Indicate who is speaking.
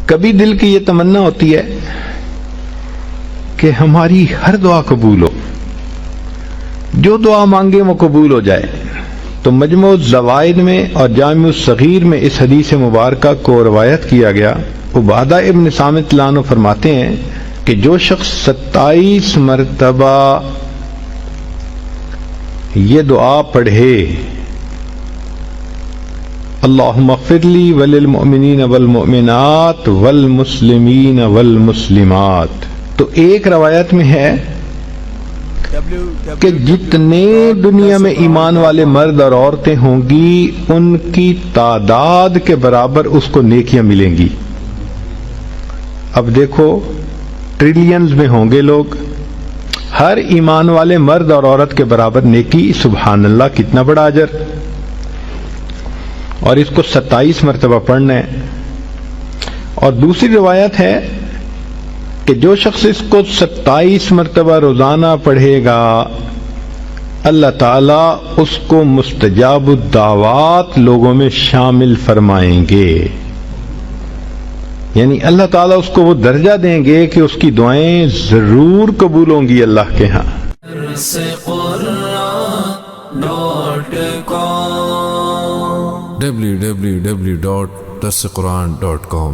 Speaker 1: کبھی دل کی یہ تمنا ہوتی ہے کہ ہماری ہر دعا قبول ہو، جو دعا مانگے وہ قبول ہو جائے، تو مجموع الزوائد میں اور جامع الصغیر میں اس حدیث مبارکہ کو روایت کیا گیا۔ عبادہ ابن صامت لانو فرماتے ہیں کہ جو شخص 27 مرتبہ یہ دعا پڑھے، اللہم اغفر لی وللمؤمنین والمؤمنات والمسلمین والمسلمات، تو ایک روایت میں ہے کہ جتنے دنیا میں ایمان والے مرد اور عورتیں ہوں گی ان کی تعداد کے برابر اس کو نیکیاں ملیں گی۔ اب دیکھو ٹریلینز میں ہوں گے لوگ، ہر ایمان والے مرد اور عورت کے برابر نیکی، سبحان اللہ کتنا بڑا اجر، اور اس کو 27 مرتبہ پڑھنا ہے۔ اور دوسری روایت ہے کہ جو شخص اس کو 27 مرتبہ روزانہ پڑھے گا اللہ تعالیٰ اس کو مستجاب الدعوات لوگوں میں شامل فرمائیں گے، یعنی اللہ تعالیٰ اس کو وہ درجہ دیں گے کہ اس کی دعائیں ضرور قبول ہوں گی اللہ کے ہاں۔
Speaker 2: www.darsequran.com